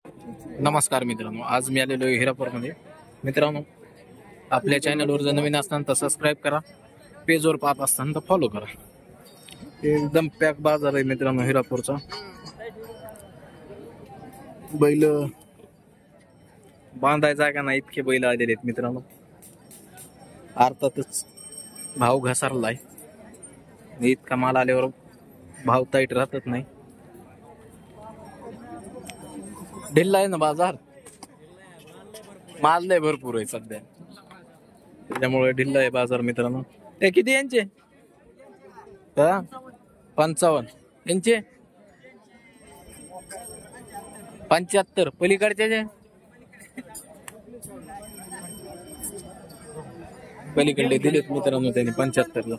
नमस्कार मित्रांनो, आज मी आलेलो आहे हिरापूरमध्ये. मित्रांनो, आपल्या चॅनलवर जर नवीन असताना तर सबस्क्राईब करा, पेजवर पाहत असताना तर फॉलो करा. एकदम पॅक बाजार आहे मित्रांनो हिरापूरचा. बैल बांधायचा जागा नाही इतके बैल आलेले आहेत मित्रांनो. अर्थातच भाव घसरलाय, इतका माल आल्यावर भाव टाईट राहतच नाही. ढिल्ला आहे ना बाजार, माल नाही भरपूर आहे सध्या, त्याच्यामुळे ढिल्ला आहे बाजार मित्रांनो. ते किती यांचे? 55 यांचे, 75 पलीकडचे. पलीकडले दिलेत मित्रांनो त्यांनी 75ला.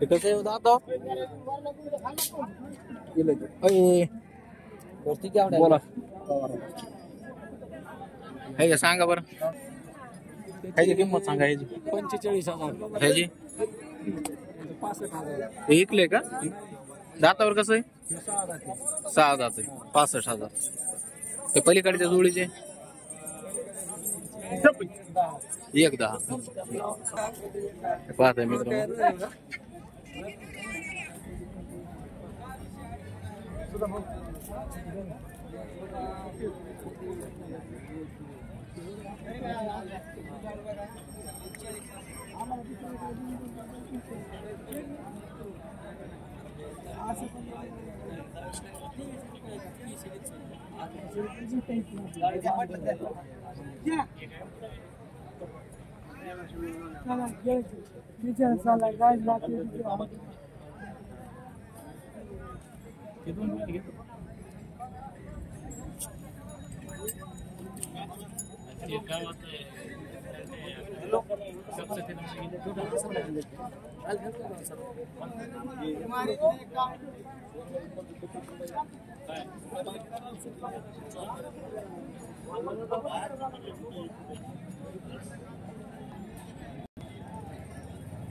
कसं होता बोला हे सांगा बरं, ह्याची किंमत सांगा. ह्याची 45,000. ह्याची ऐकले का? दातावर कसं आहे? 6 दात आहे, 65,000. ते पलीकडच्या जोडीचे 1,10. पाहत आहे मित्रांनो.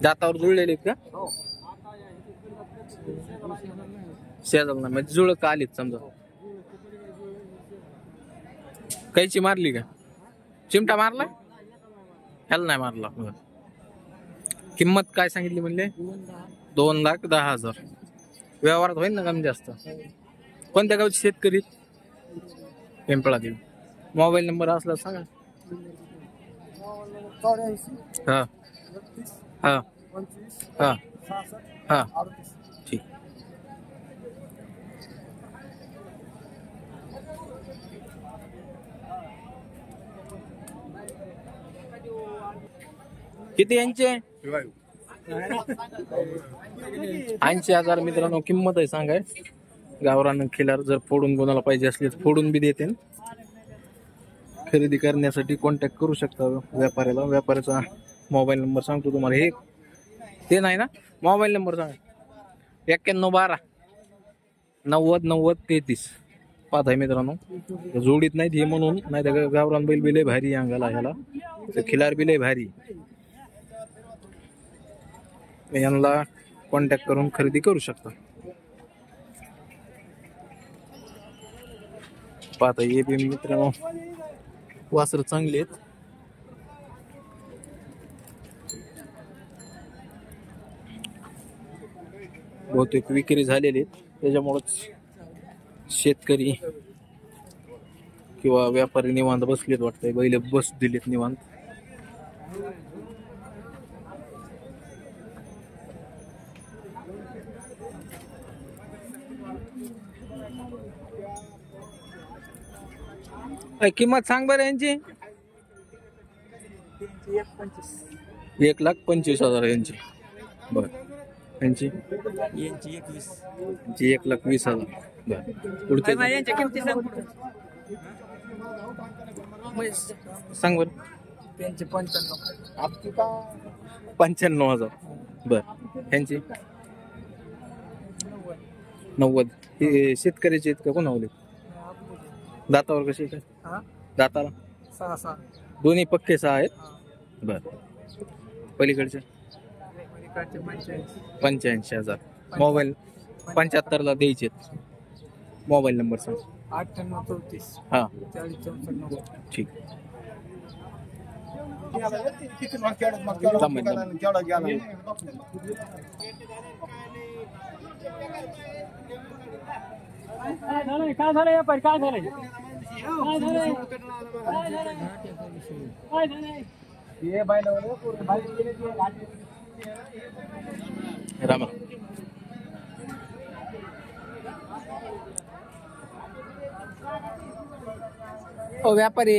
दातावर जुळलेले का? शेजाल ना म्हणजे जुळ का आलीत समजा. कायची मारली का? चिमटा मारला? ह्याला नाही मारला. किंमत काय सांगितली म्हणले? 2,10,000. व्यवहारात होईल ना कमी जास्त? कोणत्या गावचे शेतकरी? पिंपळा देवी. मोबाईल नंबर असला सांगा. हा हा हा हा ठीक. किती यांचे? 80,000 मित्रांनो किंमत आहे सांगाय. गावरान खिलार जर फोडून कोणाला पाहिजे असले तर फोडून बी देते. खरेदी करण्यासाठी कॉन्टॅक्ट करू शकता व्यापाऱ्याला. व्यापाऱ्याचा मोबाईल नंबर सांगतो तुम्हाला. हे ते नाही ना, मोबाईल नंबर सांगा. 9112 90 90 33. पाहत आहे मित्रांनो, जोडीत नाहीत हे म्हणून, नाही तर गावरान बैल बिले भारी अंगाला ह्याला. खिलार बिले भारी. यांना कॉन्टॅक्ट करून खरेदी करू शकता. पाहता हे बी मित्रांनो वासर चांगले आहेत. बहुतेक विक्री झालेली आहेत, त्याच्यामुळेच शेतकरी किंवा व्यापारी निवांत बसलेत वाटतंय. बैल बस दिलेत निवांत. किंमत सांग बरं यांची. 1,25,000 यांची. बर यांची 1,20,000. बर पुढचे सांग बर. त्यांचे 95,000. बर यांची 90. हे शेतकऱ्याचे आहेत का कोणावले? दातावर कसे काय? दाताला 6 दोन्ही पक्के 6 आहेत. बर पलीकडचे 85,000. मोबाईल 75ला द्यायचे. मोबाईल नंबर सांग. 9834 हा 40 ठीक. काय झालं व्यापारी? काय झालंय? रामा ओ व्यापारी